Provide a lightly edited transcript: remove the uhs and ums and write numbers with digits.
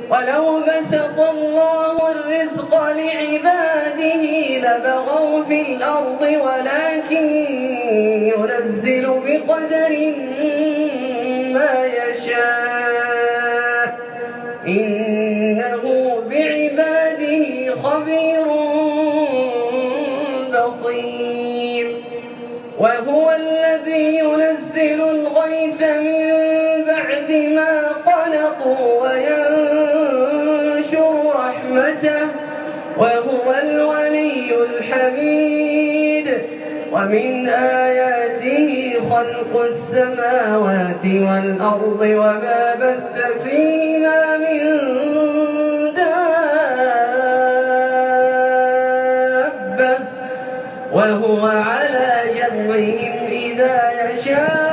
ولو بسط الله الرزق لعباده لبغوا في الأرض ولكن ينزل بقدر ما يشاء إنه بعباده خبير بصير. وهو الذي ينزل الغيث من بعد ما قنطوا وينشر رحمته وهو الولي الحميد. ومن آياته خلق السماوات والأرض وما بث فيهما من دابة وهو على جمعهم إذا يشاء